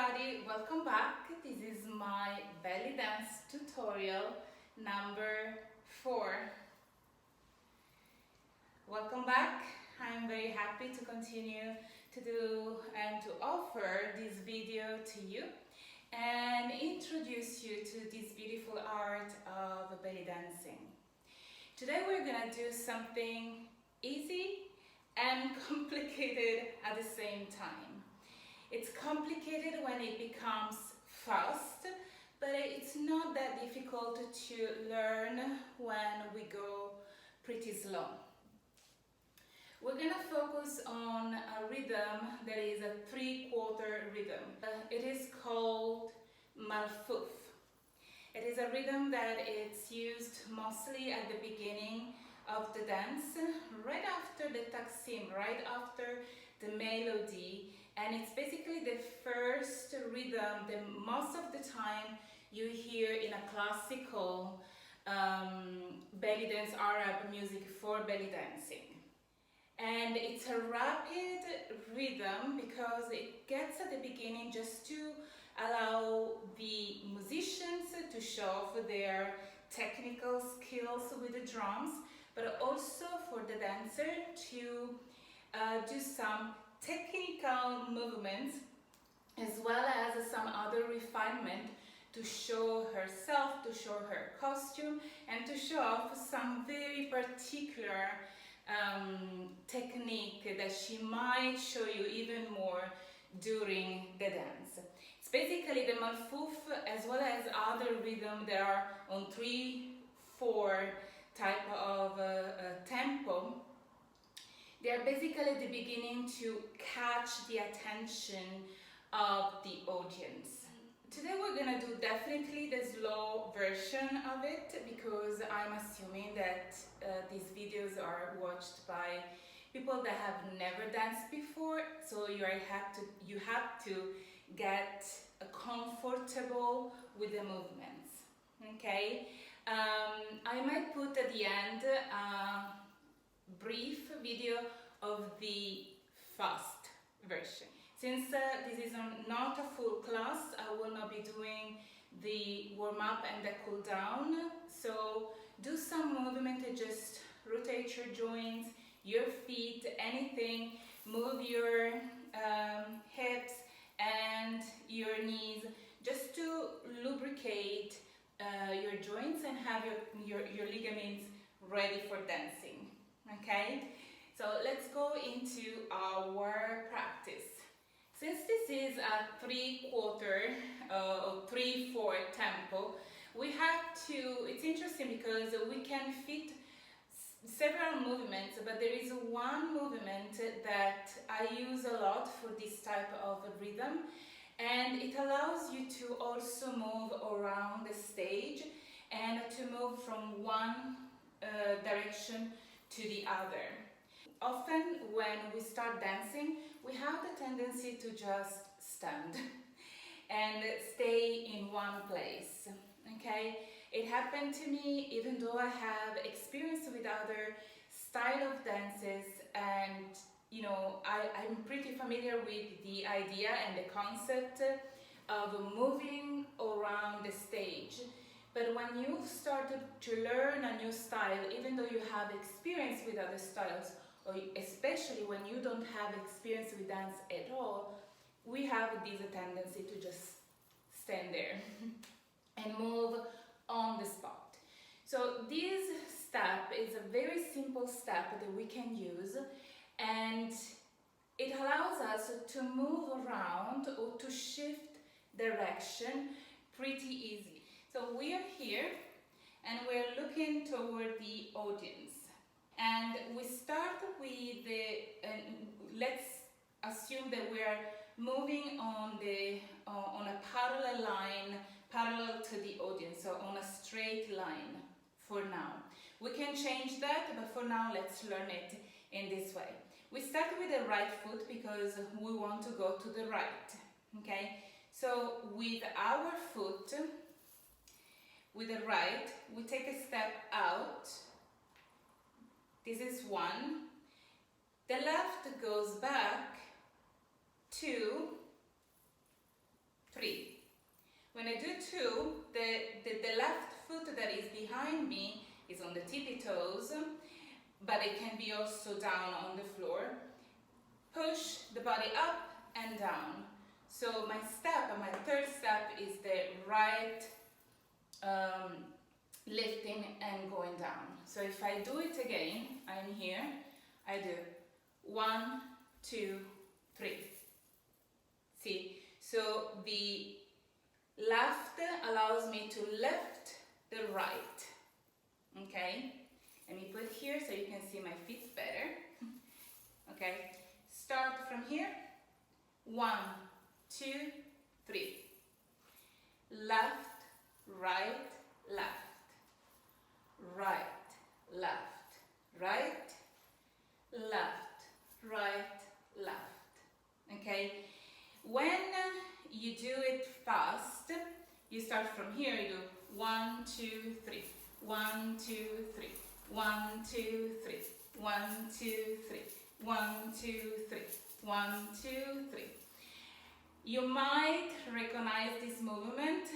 everybody, welcome back. This is my belly dance tutorial number 4. Welcome back. I'm very happy to continue to do and to offer this video to you and introduce you to this beautiful art of belly dancing. Today we're gonna do something easy and complicated at the same time. It's complicated when it becomes fast, but it's not that difficult to learn when we go pretty slow. We're gonna focus on a rhythm that is a 3/4 rhythm. It is called Malfouf. It is a rhythm that it's used mostly at the beginning of the dance, right after the taksim, right after the melody, and it's basically the first rhythm that most of the time you hear in a classical belly dance, Arab music for belly dancing. And it's a rapid rhythm because it gets at the beginning just to allow the musicians to show off their technical skills with the drums, but also for the dancer to do some technical movements as well as some other refinement to show herself, to show her costume, and to show off some very particular technique that she might show you even more during the dance. It's basically the Malfouf as well as other rhythm that are on 3/4 type of tempo. They are basically the beginning to catch the attention of the audience. Today we're gonna do definitely the slow version of it because I'm assuming that these videos are watched by people that have never danced before, so you have to get comfortable with the movements. Okay, I might put at the end a brief video of the fast version. Since this is not a full class, I will not be doing the warm-up and the cool-down. So do some movement and just rotate your joints, your feet, anything. Move your hips and your knees just to lubricate your joints and have your ligaments ready for dancing. Okay? So let's go into our practice. Since this is a 3/4 or 3/4 tempo, we have to, it's interesting because we can fit several movements, but there is one movement that I use a lot for this type of rhythm, and it allows you to also move around the stage and to move from one direction to the other. Often when we start dancing, we have the tendency to just stand and stay in one place, okay? It happened to me even though I have experience with other style of dances, and you know, I'm pretty familiar with the idea and the concept of moving around the stage. But when you've started to learn a new style, even though you have experience with other styles, or especially when you don't have experience with dance at all, we have this tendency to just stand there and move on the spot. So this step is a very simple step that we can use, and it allows us to move around or to shift direction pretty easy. So we are here and we're looking toward the audience. And we start with let's assume that we are moving on a parallel line, parallel to the audience, so on a straight line for now. We can change that, but for now let's learn it in this way. We start with the right foot because we want to go to the right, okay? So with our foot, with the right, we take a step out. This is one. The left goes back 2, two, the left foot that is behind me is on the tippy toes, but it can be also down on the floor. Push the body up and down. So my third step is the right lifting and going down. So if I do it again, I'm here, I do 1, 2, 3. See, so the left allows me to lift the right. Okay, let me put here so you can see my feet better. Okay, start from here. 1, 2, 3. Left, right, left, right, left, right, left, right, left. Okay, when you do it fast, you start from here, you do 1, 2, 3, 1, 2, 3, 1, 2, 3, 1, 2, 3, 1, 2, 3, 1, 2, 3. You might recognize this movement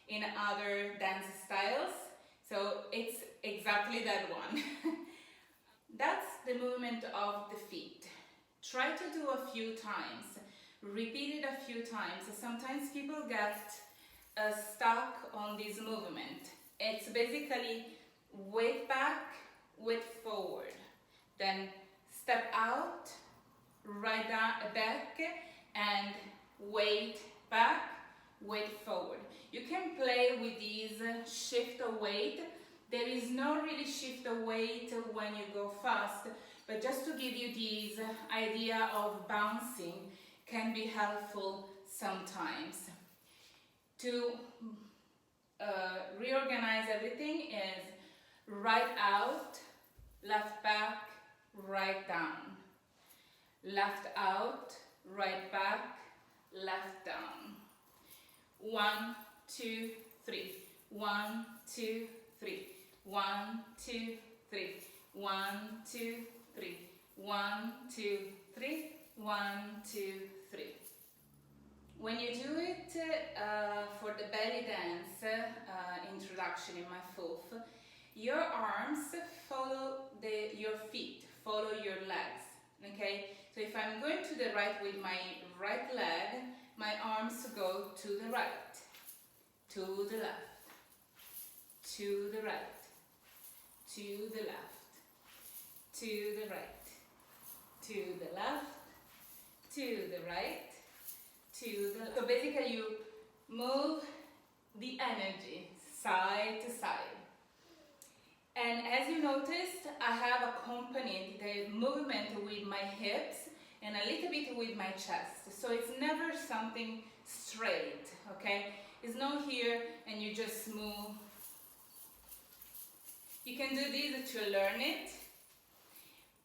in other dance styles, so it's exactly that one. That's the movement of the feet. Try to do a few times, repeat it a few times. Sometimes people get stuck on this movement. It's basically weight back, weight forward, then step out, right down, back, and weight back, weight forward. You can play with these shift of weight. There is no really shift of weight when you go fast, but just to give you this idea of bouncing can be helpful sometimes. To reorganize everything is right out, left back, right down. Left out, right back, left down. 1, 2, 3. 1, 2, 3. 1, 2, 3. 1, 2, 3. 1, 2, 3. 1, 2, 3. When you do it for the belly dance introduction in Malfouf, your arms follow your feet, follow your legs. Okay, so if I'm going to the right with my right leg, my arms go to the right, to the left, to the right, to the left, to the right, to the left, to the right, to the left. So basically you move the energy side to side. And as you noticed, I have accompanied the movement with my hips and a little bit with my chest. So it's never something straight, okay? It's not here and you just move. You can do this to learn it,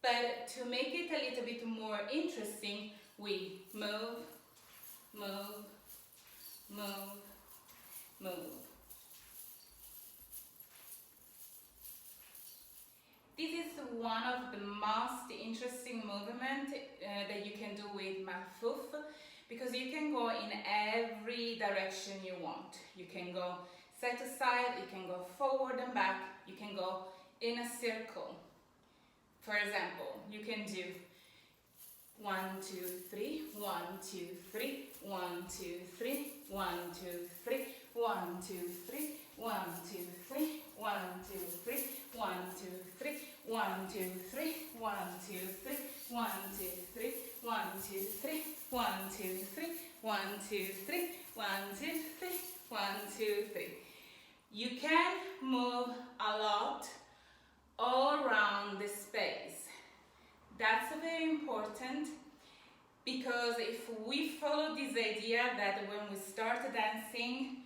but to make it a little bit more interesting, we move, move, move, move. This is one of the most interesting movements that you can do with Malfouf, because you can go in every direction you want. You can go side to side, you can go forward and back, you can go in a circle. For example, you can do 1, 2, 3, 1, 2, 3, 1, 2, 3, 1, 2, 3, 1, 2, 3, 1, 2, 3, 1, 2, 3, 1, 2, 3, 1, 2, 3, 1, 2, 3, 1, 2, 3, 1, 2, 3, 1, 2, 3, 1, 2, 3, 1, 2, 3, 1, 2, 3. You can move a lot all around the space. That's very important, because if we follow this idea that when we start dancing,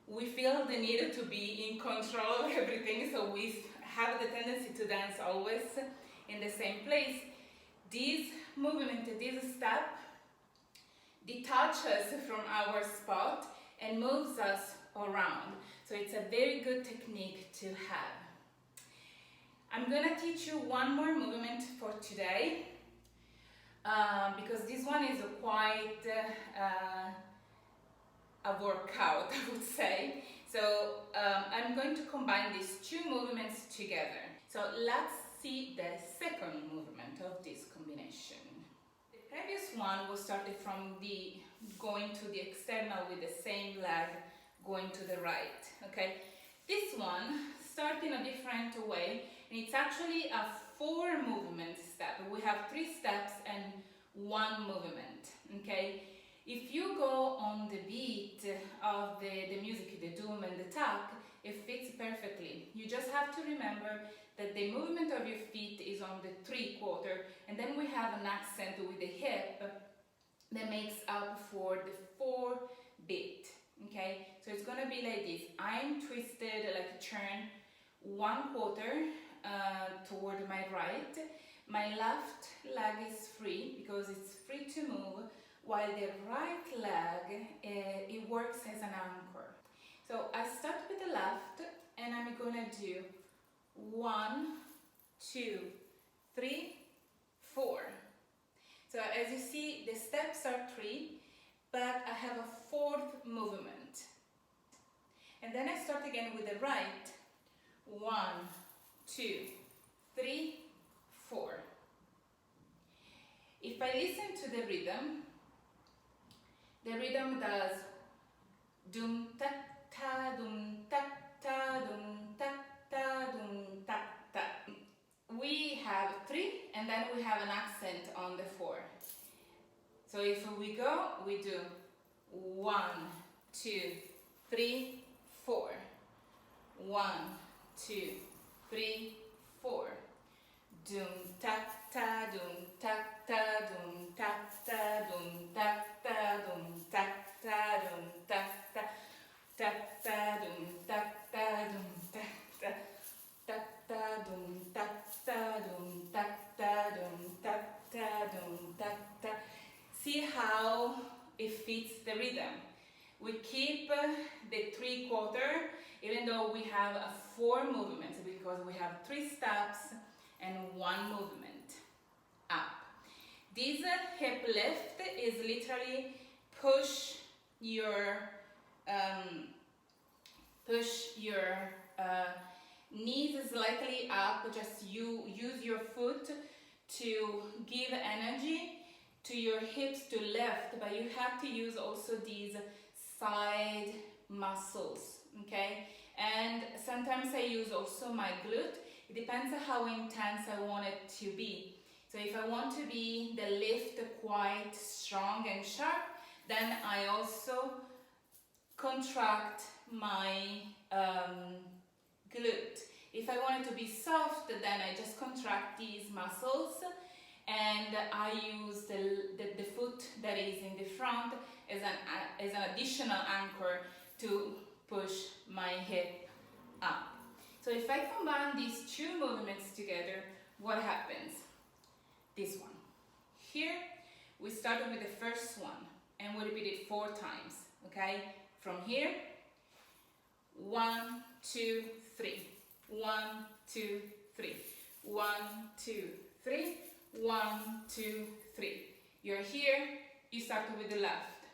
we feel the need to be in control of everything, so we have the tendency to dance always in the same place. This movement, this step, detaches from our spot and moves us around. So it's a very good technique to have. I'm gonna teach you one more movement for today, because this one is quite a workout, I would say. So I'm going to combine these two movements together. So let's see the second movement of this combination. The previous one was started from the going to the external with the same leg going to the right. Okay, this one starts in a different way, and it's actually a 4 movement step. We have 3 steps and 1 movement. Okay, if you go on the beat of the music, the doom and the tap, it fits perfectly. You just have to remember that the movement of your feet is on the 3/4, and then we have an accent with the hip that makes up for the 4 beat. Okay, so it's gonna be like this. I'm twisted, like a turn 1/4 toward my right. My left leg is free because it's free to move, while the right leg, it works as an anchor. So I start with the left, and I'm gonna do 1, 2, 3, 4. So as you see, the steps are 3, but I have a 4th movement. And then I start again with the right. 1, 2, 3, 4. If I listen to the rhythm does dum ta ta dum ta ta dum ta ta dum ta ta. We have 3, and then we have an accent on the 4. So if we go, we do 1, 2, 3, 4. 1, 2, 3, 4. Dum ta ta dum ta ta dum ta ta dum ta ta dum ta ta dum ta ta ta ta dum ta ta dum ta ta ta ta dum ta ta dum ta ta dum ta ta dum ta ta. See how it fits the rhythm. We keep the 3/4 even though we have 4 movements, because we have 3 steps and 1 movement up. This hip lift is literally push your knees slightly up. Just you use your foot to give energy to your hips to lift, but you have to use also these side muscles, okay? And sometimes I use also my glute. It depends on how intense I want it to be. So if I want to be the lift quite strong and sharp, then I also contract my glute. If I want it to be soft, then I just contract these muscles, and I use the foot that is in the front as an additional anchor to push my hip up. So if I combine these 2 movements together, what happens? This one. Here, we started with the first one, and we repeat it 4 times, okay? From here, 1, 2, 3. 1, 2, 3. 1, 2, 3. 1, 2, 3. You're here, you start with the left.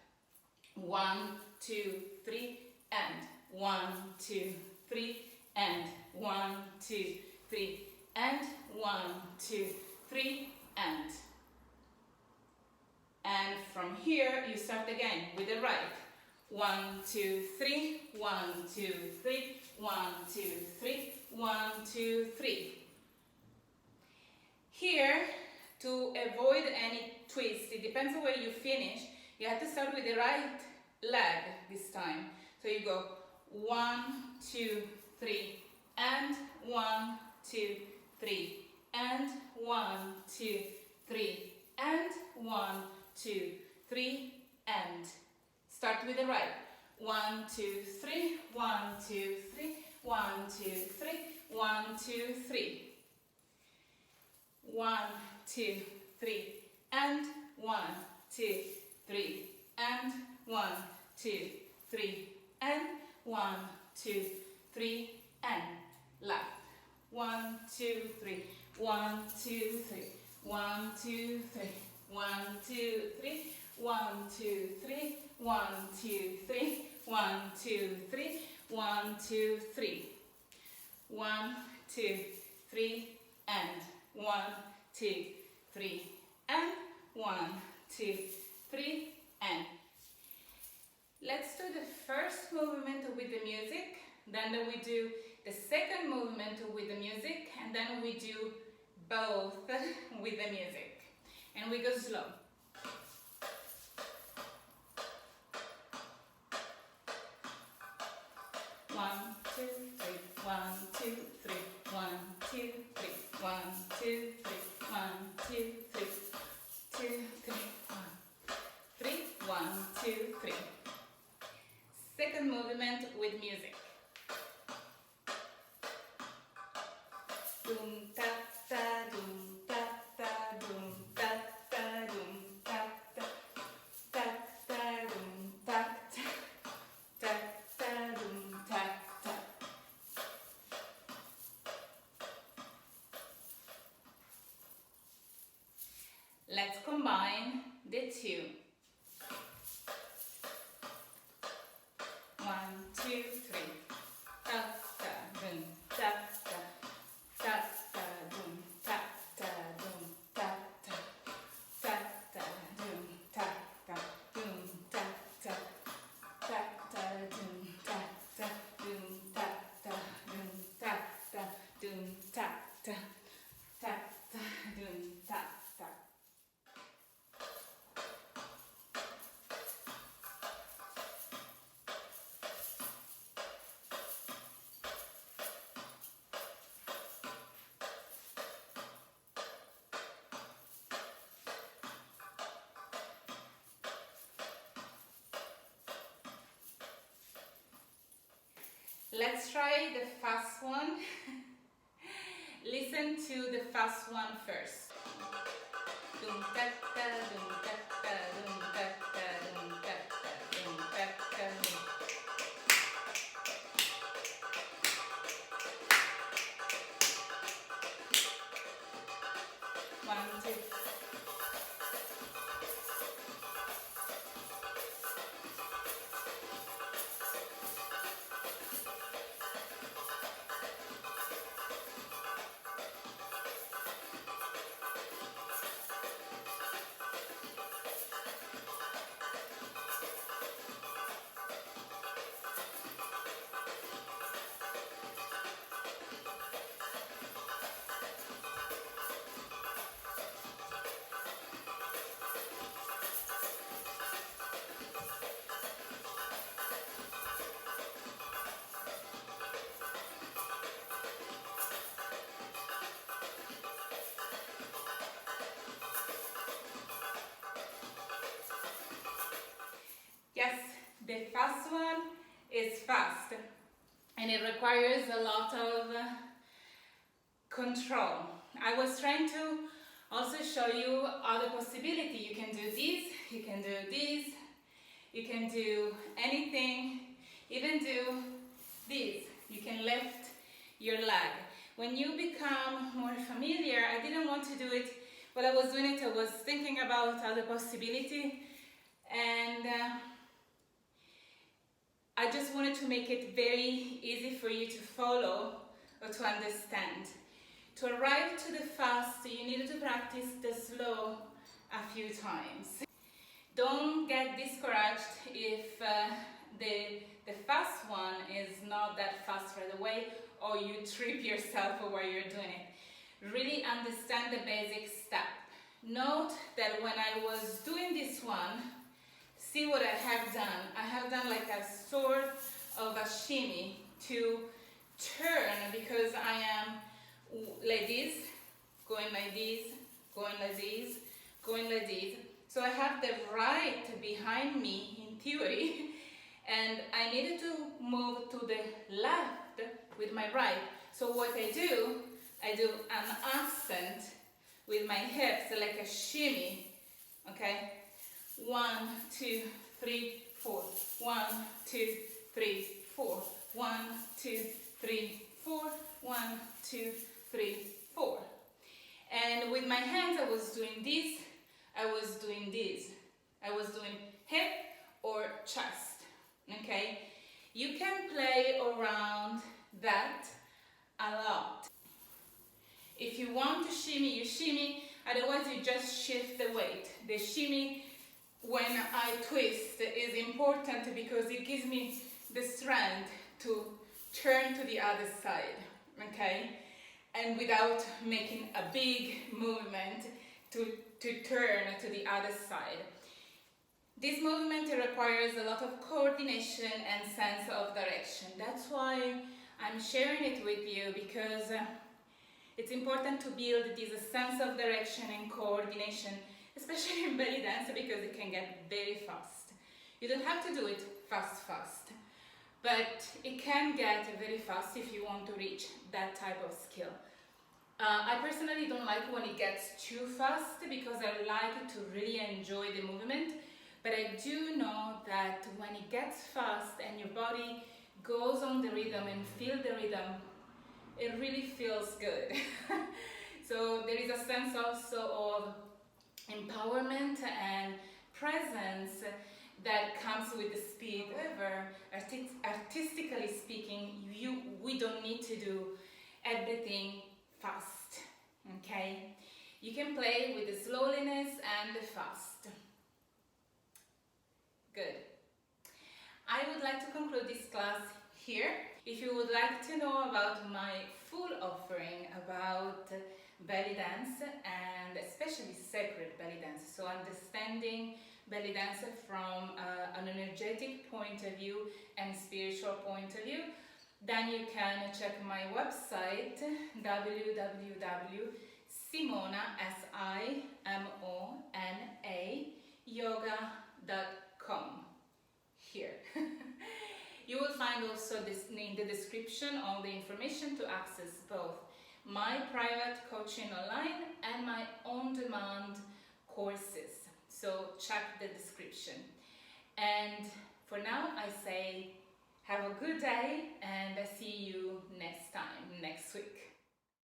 1, 2, 3, and 1, 2, 3, and 1, 2, 3, and 1, 2, 3, and. And from here, you start again with the right. 1, 2, 3, 1, 2, 3, 1, 2, 3, 1, 2, 3. Here, to avoid any twist, it depends on where you finish, you have to start with the right leg this time. So you go 1, 2, 3, and 1, 2, 3, and 1, 2, 3, and 1, 2, 3, and. Start with the right. 1, 2, 3, 1, 2, 3, 1, 2, 3, 1, 2, 3. 1, 2, 3, and 1, 2, 3, and 1, 2, 3, and 1, 2, 3, and left. 1, 2, 3, 1, 2, 3, 1, 2, 3, 1, 2, 3, 1, 2, 3, 1, 2, 3, 1, 2, 3, 1, 2, 3, 1, 2, 3, and 1, 2, 3, and 1, 2, 3, and. Let's do the first movement with the music, then we do the second movement with the music, and then we do both with the music. And we go slow. 1, 2, 3, 1, 2, 3, 1, 2, 3, 1, 2, 3, 1, 2, 3, 2, 3, 1, 3, 1, 2, 3. Second movement with music. Dum ta ta dum ta ta dum ta ta dum ta ta ta ta dum ta ta ta ta dum ta ta. Let's combine the two. 1, 2, 3. Ta ta dum ta ta ta ta dum ta ta dum ta ta ta ta dum ta ta dum ta ta ta ta dum ta ta dum ta ta dum ta ta dum ta ta ta ta dum ta ta. Let's try the fast one. Listen to the fast one first. Dum ta ta dum ta ta dum ta ta dum ta ta dum ta ta dum. One, two. Yes, the fast one is fast and it requires a lot of control. I was trying to also show you other possibility. You can do this, you can do this, you can do anything, even do this. You can lift your leg. When you become more familiar, I didn't want to do it while I was doing it. I was thinking about other possibility, and I just wanted to make it very easy for you to follow or to understand. To arrive to the fast, you need to practice the slow a few times. Don't get discouraged if the fast one is not that fast right away, or you trip yourself while you're doing it. Really understand the basic step. Note that when I was doing this one, see what I have done. I have done like a sort of a shimmy to turn, because I am like this, going like this, going like this, going like this. So I have the right behind me in theory, and I needed to move to the left with my right. So what I do an accent with my hips, like a shimmy, okay? 1, 2, 3, 4. 1, 2, 3, 4. 1, 2, 3, 4. 1, 2, 3, 4. And with my hands, I was doing this. I was doing this. I was doing hip, You can play around that a lot. If you want to shimmy, you shimmy, otherwise you just shift the weight. The shimmy when I twist is important because it gives me the strength to turn to the other side, okay? And without making a big movement to turn to the other side. This movement requires a lot of coordination and sense of direction. That's why I'm sharing it with you, because it's important to build this sense of direction and coordination, especially in belly dance, because it can get very fast. You don't have to do it fast, but it can get very fast if you want to reach that type of skill. I personally don't like when it gets too fast because I like to really enjoy the movement, but I do know that when it gets fast and your body goes on the rhythm and feel the rhythm, it really feels good. So there is a sense also of empowerment and presence that comes with the speed. However, artistically speaking, we don't need to do everything fast, okay? You can play with the slowliness and the fast. Good. I would like to conclude this class here. If you would like to know about my full offering about belly dance, and especially sacred belly dance, so understanding belly dance from an energetic point of view and spiritual point of view, then you can check my website www.simona here. You will find also this in the description all the information to access both my private coaching online and my on-demand courses. So check the description. And for now, I say have a good day, and I see you next time, next week.